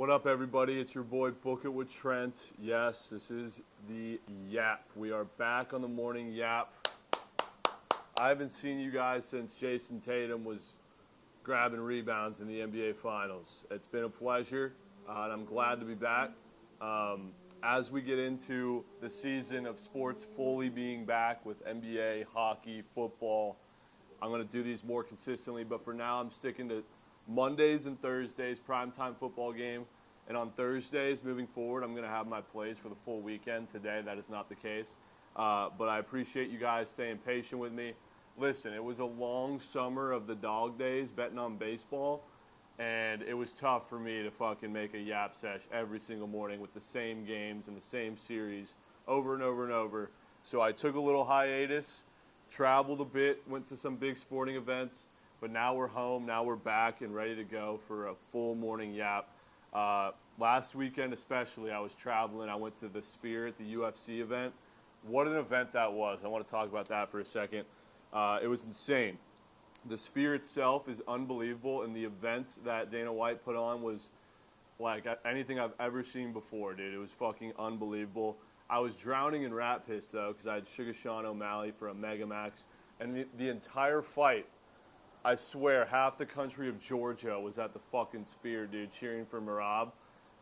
What up, everybody? It's your boy Bookit with Trent. Yes, this is the Yap. We are back on the morning Yap. I haven't seen you guys since Jason Tatum was grabbing rebounds in the NBA Finals. It's been a pleasure, and I'm glad to be back. As we get into the season of sports fully being back with NBA, hockey, football, I'm going to do these more consistently, but for now I'm sticking to Mondays and Thursdays, primetime football game. And on Thursdays, moving forward, I'm going to have my plays for the full weekend. Today, that is not the case. But I appreciate you guys staying patient with me. Listen, it was a long summer of the dog days betting on baseball. And it was tough for me to fucking make a Yap sesh every single morning with the same games and the same series over and over and over. So I took a little hiatus, traveled a bit, went to some big sporting events. But now we're home, now we're back and ready to go for a full morning Yap. Last weekend especially, I was traveling. I went to the Sphere at the UFC event. What an event that was. I want to talk about that for a second. It was insane. The Sphere itself is unbelievable, and the event that Dana White put on was like anything I've ever seen before, dude. It was fucking unbelievable. I was drowning in rat piss, though, because I had Sugar Sean O'Malley for a Mega Max, and the entire fight, I swear, half the country of Georgia was at the fucking Sphere, dude, cheering for Merab.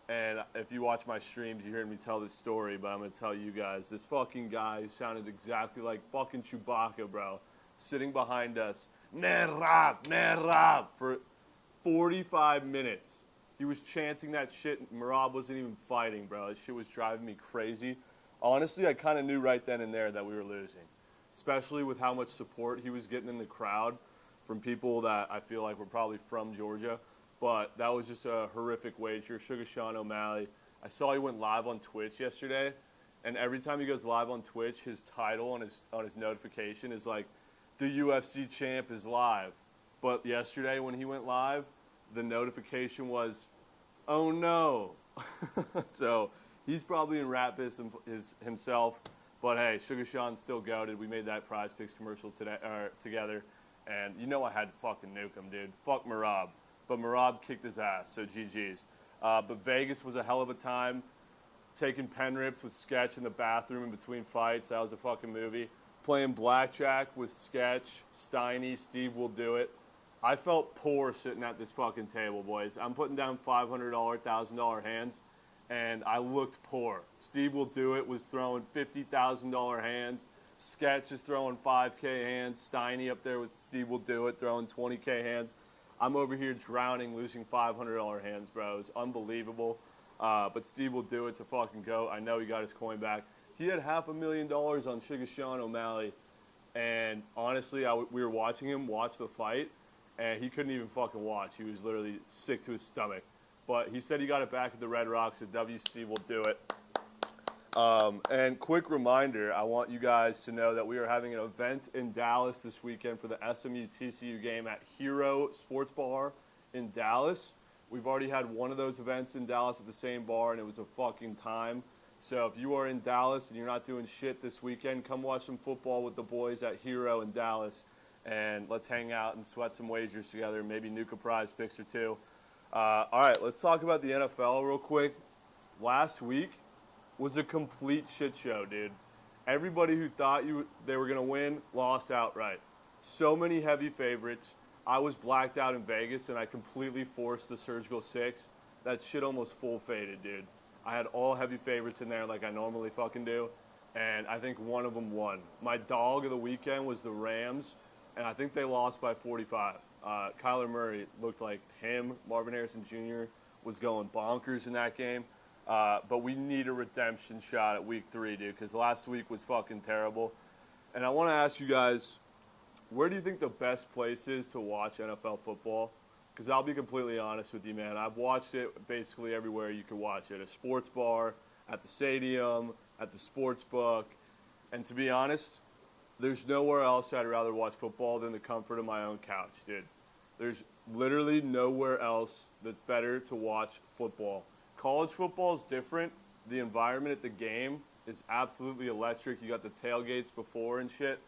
And if you watch my streams, you heard me tell this story, but I'm going to tell you guys. This fucking guy who sounded exactly like fucking Chewbacca, bro, sitting behind us, Merab, Merab, for 45 minutes. He was chanting that shit. Merab wasn't even fighting, bro. That shit was driving me crazy. Honestly, I kind of knew right then and there that we were losing, especially with how much support he was getting in the crowd from people that I feel like were probably from Georgia. But that was just a horrific wager. Sugar Sean O'Malley. I saw he went live on Twitch yesterday, and every time he goes live on Twitch, his title on his notification is like, the UFC champ is live. But yesterday when he went live, the notification was, oh no. So he's probably in rat piss himself. But hey, Sugar Sean's still goated. We made that Prize Picks commercial together. And you know I had to fucking nuke him, dude. Fuck Merab. But Merab kicked his ass, so GG's. But Vegas was a hell of a time. Taking pen rips with Sketch in the bathroom in between fights. That was a fucking movie. Playing blackjack with Sketch, Steiny, Steve Will Do It. I felt poor sitting at this fucking table, boys. I'm putting down $500, $1,000 hands, and I looked poor. Steve Will Do It was throwing $50,000 hands. Sketch is throwing 5K hands. Steiny up there with Steve Will Do It throwing 20K hands. I'm over here drowning, losing $500 hands, bro. It's unbelievable. But Steve Will Do It's a fucking goat. I know he got his coin back. He had $500,000 on Sugar Sean O'Malley. And honestly, we were watching him watch the fight, and he couldn't even fucking watch. He was literally sick to his stomach. But he said he got it back at the Red Rocks, so WC will do it. And quick reminder, I want you guys to know that we are having an event in Dallas this weekend for the SMU-TCU game at Hero Sports Bar in Dallas. We've already had one of those events in Dallas at the same bar, and it was a fucking time. So if you are in Dallas and you're not doing shit this weekend, come watch some football with the boys at Hero in Dallas, and let's hang out and sweat some wagers together, maybe nuke a Prize Picks or two. All right, let's talk about the NFL real quick. Last week was a complete shit show, dude. Everybody who thought they were going to win lost outright. So many heavy favorites. I was blacked out in Vegas, and I completely forced the surgical six. That shit almost full faded, dude. I had all heavy favorites in there like I normally fucking do, and I think one of them won. My dog of the weekend was the Rams, and I think they lost by 45. Kyler Murray looked like him. Marvin Harrison Jr. was going bonkers in that game. But we need a redemption shot at week 3, dude, because last week was fucking terrible. And I want to ask you guys, where do you think the best place is to watch NFL football? Because I'll be completely honest with you, man. I've watched it basically everywhere you can watch it. A sports bar, at the stadium, at the sports book. And to be honest, there's nowhere else I'd rather watch football than the comfort of my own couch, dude. There's literally nowhere else that's better to watch football. College football is different. The environment at the game is absolutely electric. You got the tailgates before and shit.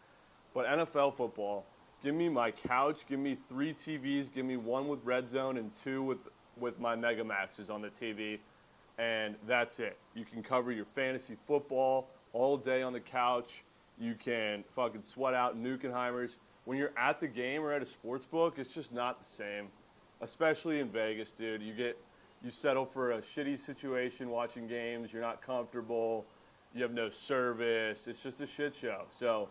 But NFL football, give me my couch, give me 3 TVs, give me 1 with Red Zone and 2 with with my Mega Maxes on the TV, and that's it. You can cover your fantasy football all day on the couch. You can fucking sweat out Nukenheimers. When you're at the game or at a sports book, it's just not the same, especially in Vegas, dude. You settle for a shitty situation watching games. You're not comfortable. You have no service. It's just a shit show. So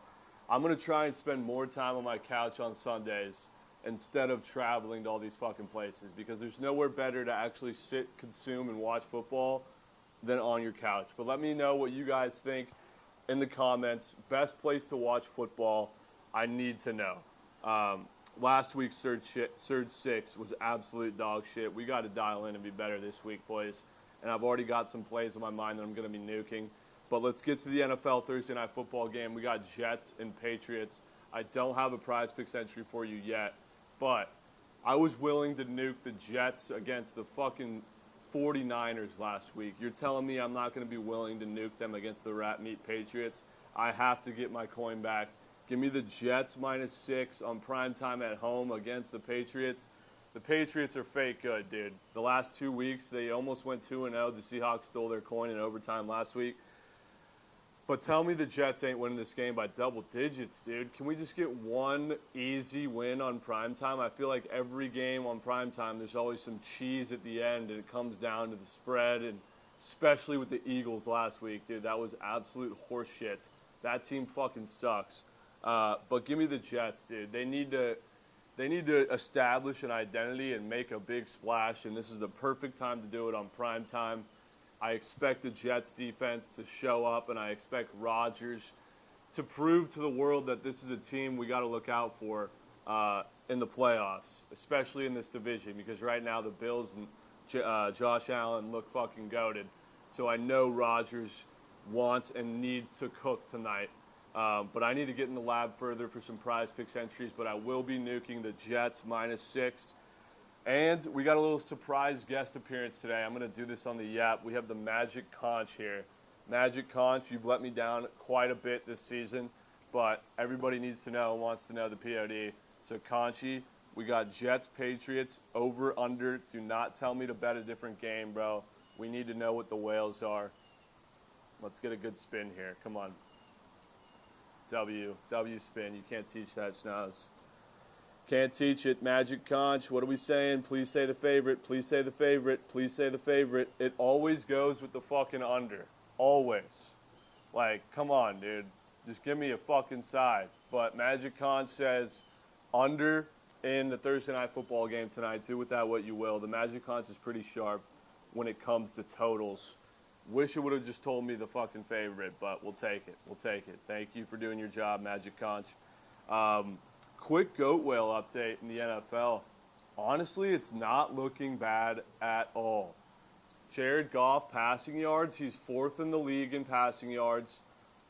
I'm going to try and spend more time on my couch on Sundays instead of traveling to all these fucking places, because there's nowhere better to actually sit, consume, and watch football than on your couch. But let me know what you guys think in the comments. Best place to watch football. I need to know. Last week's Surge 6 was absolute dog shit. We got to dial in and be better this week, boys. And I've already got some plays in my mind that I'm going to be nuking. But let's get to the NFL Thursday Night Football game. We got Jets and Patriots. I don't have a prize picks entry for you yet, but I was willing to nuke the Jets against the fucking 49ers last week. You're telling me I'm not going to be willing to nuke them against the rat meat Patriots? I have to get my coin back. Give me the Jets -6 on primetime at home against the Patriots. The Patriots are fake good, dude. The last 2 weeks, they almost went 2-0. The Seahawks stole their coin in overtime last week. But tell me the Jets ain't winning this game by double digits, dude. Can we just get one easy win on primetime? I feel like every game on primetime, there's always some cheese at the end, and it comes down to the spread, and especially with the Eagles last week, dude. That was absolute horseshit. That team fucking sucks. But give me the Jets, dude. They need to establish an identity and make a big splash, and this is the perfect time to do it on primetime. I expect the Jets defense to show up, and I expect Rodgers to prove to the world that this is a team we got to look out for in the playoffs, especially in this division, because right now the Bills and Josh Allen look fucking goated. So I know Rodgers wants and needs to cook tonight. But I need to get in the lab further for some prize picks entries, but I will be nuking the Jets -6. And we got a little surprise guest appearance today. I'm going to do this on the Yap. We have the Magic Conch here. Magic Conch, you've let me down quite a bit this season, but everybody needs to know and wants to know the POD. So, Conchy, we got Jets, Patriots, over, under. Do not tell me to bet a different game, bro. We need to know what the whales are. Let's get a good spin here. Come on. W spin. You can't teach that, Schnoz. Can't teach it. Magic Conch, what are we saying? Please say the favorite. Please say the favorite. Please say the favorite. It always goes with the fucking under. Always. Like, come on, dude. Just give me a fucking side. But Magic Conch says under in the Thursday Night Football game tonight. Do with that what you will. The Magic Conch is pretty sharp when it comes to totals. Wish it would have just told me the fucking favorite, but we'll take it. We'll take it. Thank you for doing your job, Magic Conch. Quick goat whale update in the NFL. Honestly, it's not looking bad at all. Jared Goff passing yards. He's 4th in the league in passing yards.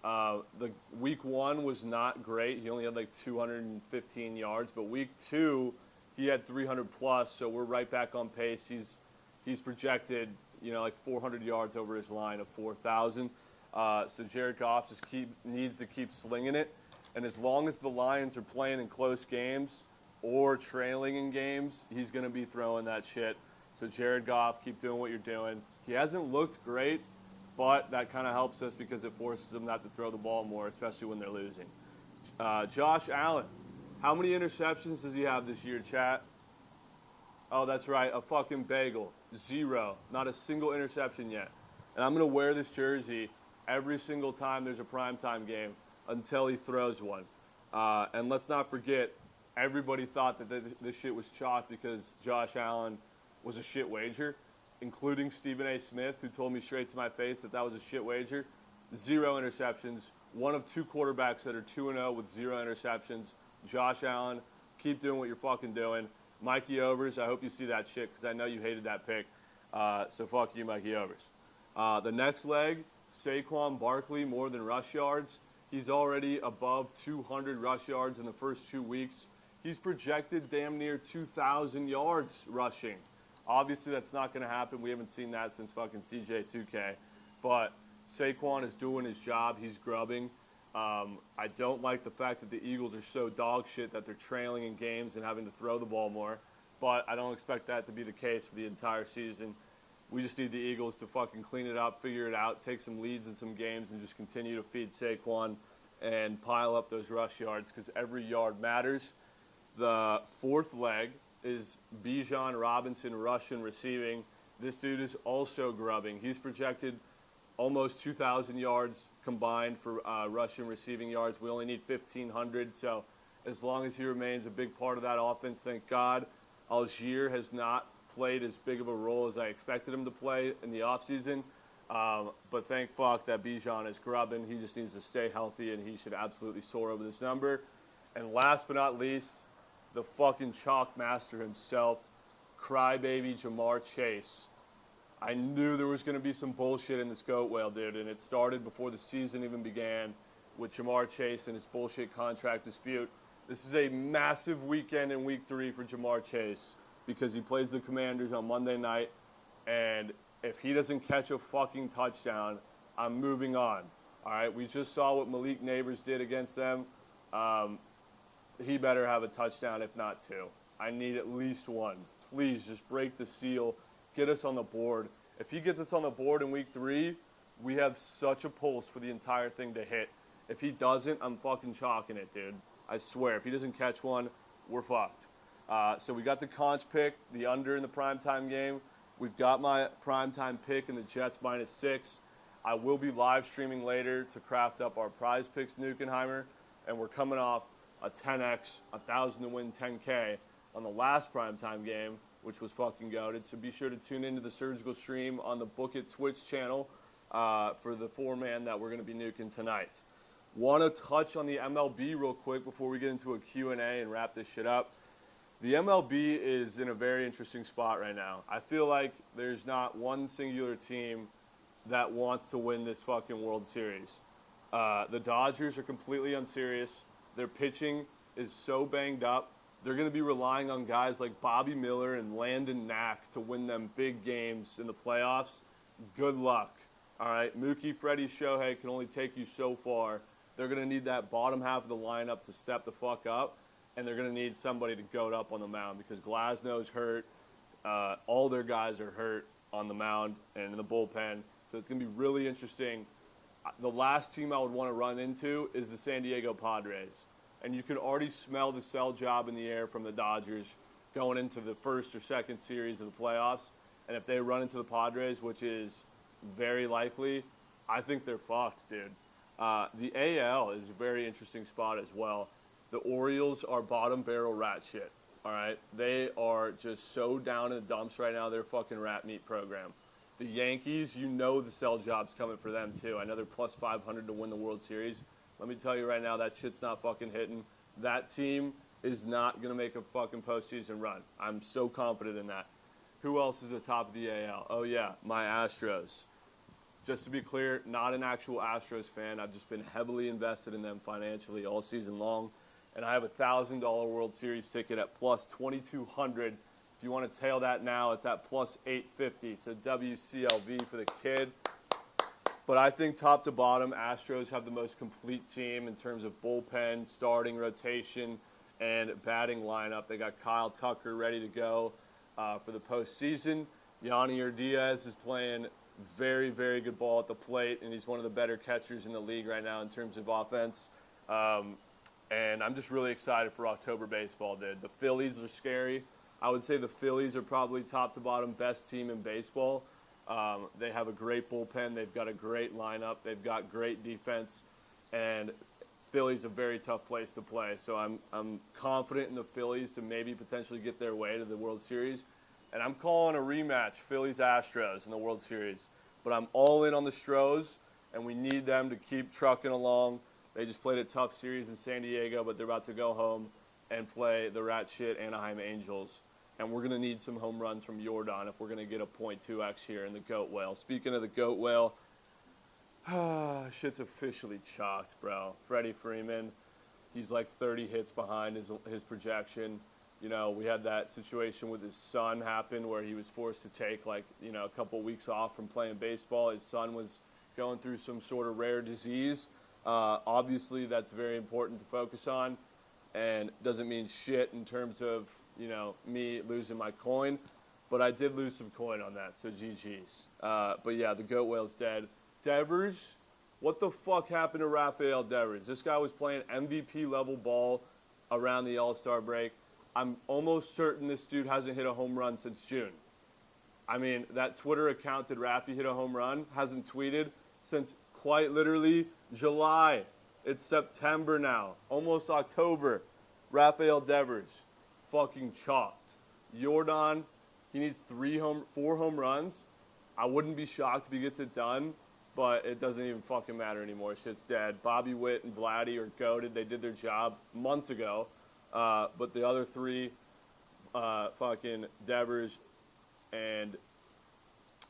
The week 1 was not great. He only had like 215 yards, but week 2 he had 300 plus. So we're right back on pace. He's projected, like 400 yards over his line of 4,000. So Jared Goff just needs to keep slinging it. And as long as the Lions are playing in close games or trailing in games, he's going to be throwing that shit. So Jared Goff, keep doing what you're doing. He hasn't looked great, but that kind of helps us because it forces him not to throw the ball more, especially when they're losing. Josh Allen, how many interceptions does he have this year, chat? Oh, that's right, a fucking bagel. 0. Not a single interception yet. And I'm going to wear this jersey every single time there's a primetime game until he throws one. And let's not forget, everybody thought that this shit was chalk because Josh Allen was a shit wager, including Stephen A. Smith, who told me straight to my face that was a shit wager. 0 interceptions. One of 2 quarterbacks that are 2-0 with 0 interceptions. Josh Allen, keep doing what you're fucking doing. Mikey Overs, I hope you see that shit because I know you hated that pick. So fuck you, Mikey Overs. The next leg, Saquon Barkley, more than rush yards. He's already above 200 rush yards in the first 2 weeks. He's projected damn near 2,000 yards rushing. Obviously, that's not going to happen. We haven't seen that since fucking CJ2K. But Saquon is doing his job. He's grubbing. I don't like the fact that the Eagles are so dog shit that they're trailing in games and having to throw the ball more. but I don't expect that to be the case for the entire season. We just need the Eagles to fucking clean it up, figure it out, take some leads in some games, and just continue to feed Saquon and pile up those rush yards because every yard matters. The fourth leg is Bijan Robinson rushing, receiving. This dude is also grubbing. He's projected almost 2,000 yards combined for rushing, receiving yards. We only need 1,500, so as long as he remains a big part of that offense, thank God. Algier has not played as big of a role as I expected him to play in the offseason. But thank fuck that Bijan is grubbing. He just needs to stay healthy, and he should absolutely soar over this number. And last but not least, the fucking chalk master himself, crybaby Jamar Chase. I knew there was going to be some bullshit in this goat whale, dude, and it started before the season even began with Jamar Chase and his bullshit contract dispute. This is a massive weekend in Week 3 for Jamar Chase because he plays the Commanders on Monday night, and if he doesn't catch a fucking touchdown, I'm moving on. All right, we just saw what Malik Neighbors did against them. He better have a touchdown, if not two. I need at least one. Please, just break the seal. Get us on the board. If he gets us on the board in Week 3, we have such a pulse for the entire thing to hit. If he doesn't, I'm fucking chalking it, dude. I swear. If he doesn't catch one, we're fucked. So we got the conch pick, the under in the primetime game. We've got my primetime pick in the Jets -6. I will be live streaming later to craft up our prize picks, Nukenheimer. And we're coming off a 10x, 1,000 to win 10K on the last primetime game, which was fucking goated. So be sure to tune into the surgical stream on the Bookit Twitch channel for the 4-man that we're going to be nuking tonight. Want to touch on the MLB real quick before we get into a Q&A and wrap this shit up. The MLB is in a very interesting spot right now. I feel like there's not one singular team that wants to win this fucking World Series. The Dodgers are completely unserious. Their pitching is so banged up. They're going to be relying on guys like Bobby Miller and Landon Knack to win them big games in the playoffs. Good luck. All right, Mookie, Freddie, Shohei can only take you so far. They're going to need that bottom half of the lineup to step the fuck up, and they're going to need somebody to goat up on the mound because Glasnow's hurt. All their guys are hurt on the mound and in the bullpen, so it's going to be really interesting. The last team I would want to run into is the San Diego Padres. And you can already smell the sell job in the air from the Dodgers going into the first or second series of the playoffs. And if they run into the Padres, which is very likely, I think they're fucked, dude. The AL is a very interesting spot as well. The Orioles are bottom barrel rat shit, all right? They are just so down in the dumps right now, they're fucking rat meat program. The Yankees, you know the sell job's coming for them too. I know they're plus 500 to win the World Series. Let me tell you right now, that shit's not fucking hitting. That team is not going to make a fucking postseason run. I'm so confident in that. Who else is at top of the AL? Oh, yeah, my Astros. Just to be clear, not an actual Astros fan. I've just been heavily invested in them financially all season long. And I have a $1,000 World Series ticket at plus 2,200. If you want to tail that now, it's at plus 850. So WCLV for the kid. But I think top to bottom, Astros have the most complete team in terms of bullpen, starting rotation, and batting lineup. They got Kyle Tucker ready to go for the postseason. Yanier Diaz is playing very, very good ball at the plate, and he's one of the better catchers in the league right now in terms of offense. And I'm just really excited for October baseball, dude. The Phillies are scary. I would say the Phillies are probably top to bottom best team in baseball. They have a great bullpen. They've got a great lineup. They've got great defense. And Philly's a very tough place to play. So I'm confident in the Phillies to maybe potentially get their way to the World Series. And I'm calling a rematch, Phillies-Astros in the World Series. But I'm all in on the Stros, and we need them to keep trucking along. They just played a tough series in San Diego, but they're about to go home and play the rat shit Anaheim Angels. And we're going to need some home runs from Jordan if we're going to get a .2x here in the goat whale. Speaking of the goat whale, shit's officially chalked, bro. Freddie Freeman, he's like 30 hits behind his projection. You know, we had that situation with his son happen where he was forced to take a couple weeks off from playing baseball. His son was going through some sort of rare disease. Obviously, that's very important to focus on and doesn't mean shit in terms of, me losing my coin. But I did lose some coin on that, so GG's. But yeah, the goat whale's dead. Devers, what the fuck happened to Rafael Devers? This guy was playing MVP level ball around the All-Star break. I'm almost certain this dude hasn't hit a home run since June. I mean, that Twitter account, did Rafi hit a home run? Hasn't tweeted since quite literally July. It's September now, almost October. Rafael Devers, fucking chalked. Jordan, he needs 4 home runs. I wouldn't be shocked if he gets it done, but it doesn't even fucking matter anymore. Shit's dead. Bobby Witt and Vladdy are goated. They did their job months ago. But the other 3, fucking Devers and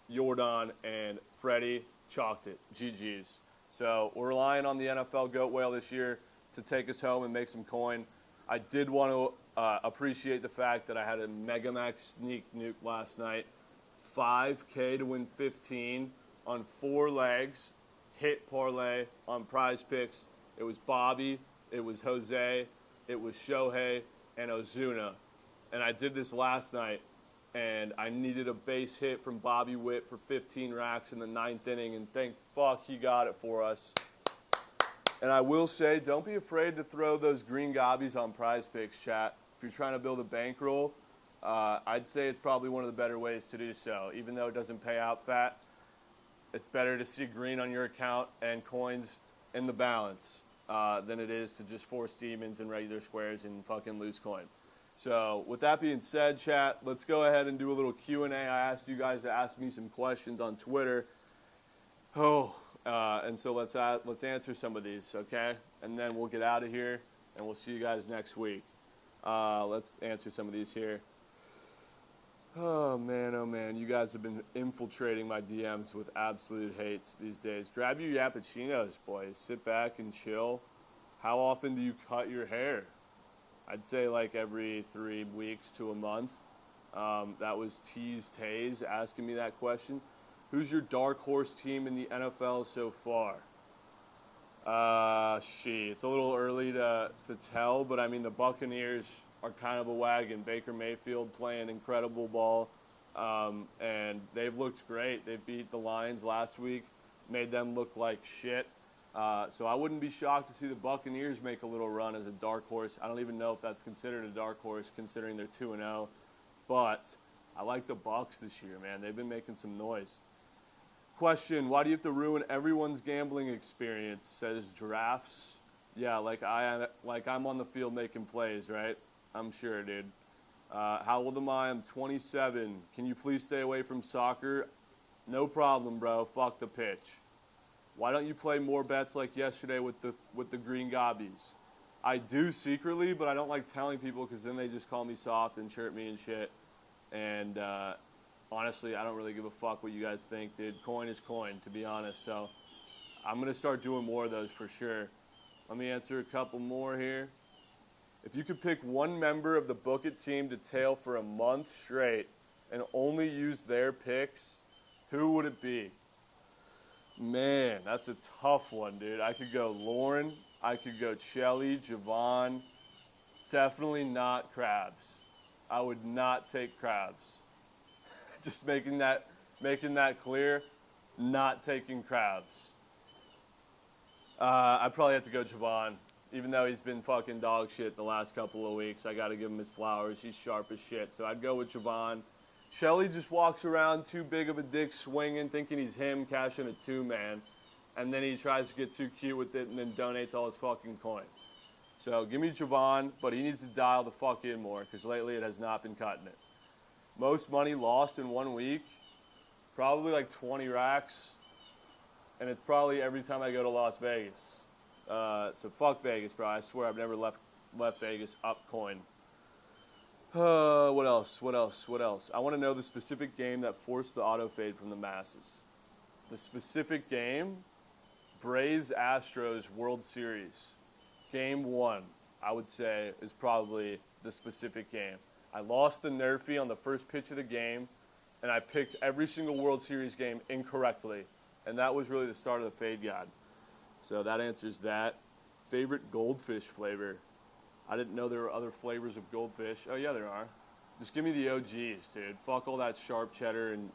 Jordan and Freddie, chalked it. GG's. So we're relying on the NFL goat whale this year to take us home and make some coin. I did want to appreciate the fact that I had a Megamax sneak nuke last night. 5K to win 15 on 4 legs. Hit parlay on Prize Picks. It was Bobby, it was Jose, it was Shohei, and Ozuna. And I did this last night, and I needed a base hit from Bobby Witt for 15 racks in the 9th inning, and thank fuck he got it for us. And I will say, don't be afraid to throw those green gobbies on Prize Picks, chat. If you're trying to build a bankroll, I'd say it's probably one of the better ways to do so. Even though it doesn't pay out fat, it's better to see green on your account and coins in the balance than it is to just force demons and regular squares and fucking lose coin. So with that being said, chat, let's go ahead and do a little Q&A. I asked you guys to ask me some questions on Twitter. And so let's answer some of these, okay? And then we'll get out of here, and we'll see you guys next week. Let's answer some of these here. Oh, man. You guys have been infiltrating my DMs with absolute hates these days. Grab your Yappuccinos, boys. Sit back and chill. How often do you cut your hair? I'd say like every 3 weeks to a month. That was Tease Taze asking me that question. Who's your dark horse team in the NFL so far? It's a little early to tell, but I mean the Buccaneers are kind of a wagon. Baker Mayfield playing incredible ball, and they've looked great. They beat the Lions last week, made them look like shit. So I wouldn't be shocked to see the Buccaneers make a little run as a dark horse. I don't even know if that's considered a dark horse considering they're 2-0, but I like the Bucs this year, man. They've been making some noise. Question, why do you have to ruin everyone's gambling experience? Says Drafts. Yeah, like I'm on the field making plays, right? I'm sure, dude. How old am I? I'm 27. Can you please stay away from soccer? No problem, bro. Fuck the pitch. Why don't you play more bets like yesterday with the green gobbies? I do secretly, but I don't like telling people because then they just call me soft and chirp me and shit. And honestly, I don't really give a fuck what you guys think, dude. Coin is coin, to be honest. So I'm going to start doing more of those for sure. Let me answer a couple more here. If you could pick one member of the Bookit team to tail for a month straight and only use their picks, who would it be? Man, that's a tough one, dude. I could go Lauren. I could go Shelly, Jovan. Definitely not Krabs. I would not take Krabs. Just making that clear. Not taking Krabs. I'd probably have to go Jovan. Even though he's been fucking dog shit the last couple of weeks, I got to give him his flowers. He's sharp as shit. So I'd go with Jovan. Shelly just walks around too big of a dick swinging, thinking he's him, cashing a 2-man. And then he tries to get too cute with it and then donates all his fucking coin. So give me Jovan, but he needs to dial the fuck in more because lately it has not been cutting it. Most money lost in 1 week, probably like 20 racks. And it's probably every time I go to Las Vegas. So fuck Vegas, bro. I swear I've never left Vegas up coin. What else? I want to know the specific game that forced the auto fade from the masses. The specific game, Braves-Astros World Series. Game 1, I would say, is probably the specific game. I lost the Nerfy on the first pitch of the game, and I picked every single World Series game incorrectly. And that was really the start of the fade god. So that answers that. Favorite goldfish flavor? I didn't know there were other flavors of goldfish. Oh, yeah, there are. Just give me the OGs, dude. Fuck all that sharp cheddar and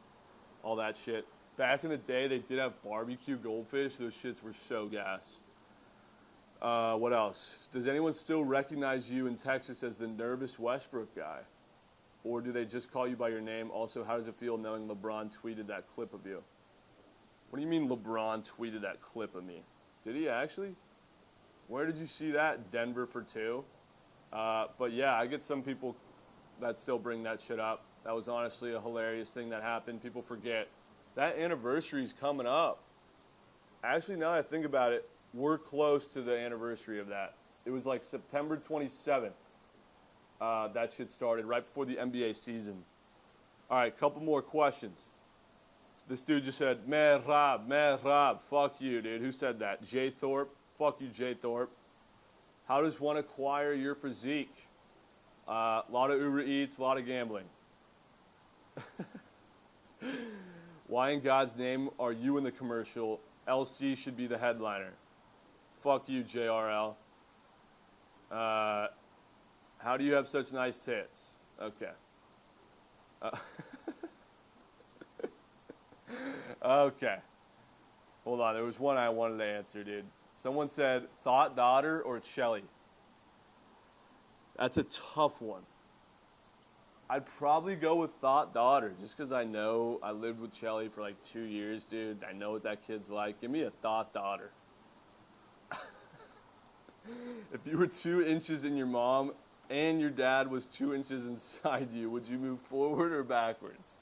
all that shit. Back in the day, they did have barbecue goldfish. Those shits were so gas. What else? Does anyone still recognize you in Texas as the nervous Westbrook guy? Or do they just call you by your name? Also, how does it feel knowing LeBron tweeted that clip of you? What do you mean LeBron tweeted that clip of me? Did he actually? Where did you see that? Denver for 2? But yeah, I get some people that still bring that shit up. That was honestly a hilarious thing that happened. People forget. That anniversary's coming up. Actually, now that I think about it, we're close to the anniversary of that. It was like September 27th. That shit started right before the NBA season. All right, couple more questions. This dude just said, meh Rob, fuck you, dude. Who said that? Jay Thorpe? Fuck you, Jay Thorpe. How does one acquire your physique? A lot of Uber Eats, a lot of gambling. Why in God's name are you in the commercial? LC should be the headliner. Fuck you, JRL. How do you have such nice tits? Okay. Okay. Hold on, there was one I wanted to answer, dude. Someone said, thought daughter or Shelly? That's a tough one. I'd probably go with thought daughter, just because I know I lived with Shelly for like 2 years, dude. I know what that kid's like. Give me a thought daughter. If you were 2 inches in your mom and your dad was 2 inches inside you, would you move forward or backwards?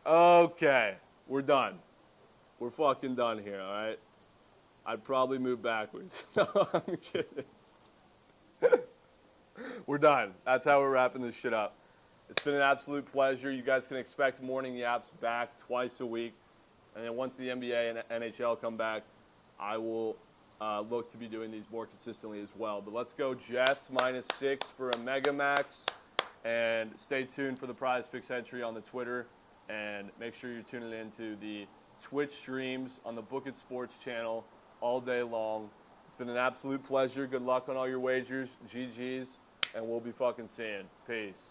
Okay, we're done. We're fucking done here, all right? I'd probably move backwards. No, I'm kidding. We're done. That's how we're wrapping this shit up. It's been an absolute pleasure. You guys can expect morning yaps back twice a week. And then once the NBA and NHL come back, I will look to be doing these more consistently as well. But let's go Jets -6 for a Mega Max. And stay tuned for the Prize Picks entry on the Twitter. And make sure you're tuning into the Twitch streams on the Bookit Sports channel all day long. It's been an absolute pleasure. Good luck on all your wagers. GG's. And we'll be fucking seeing. Peace.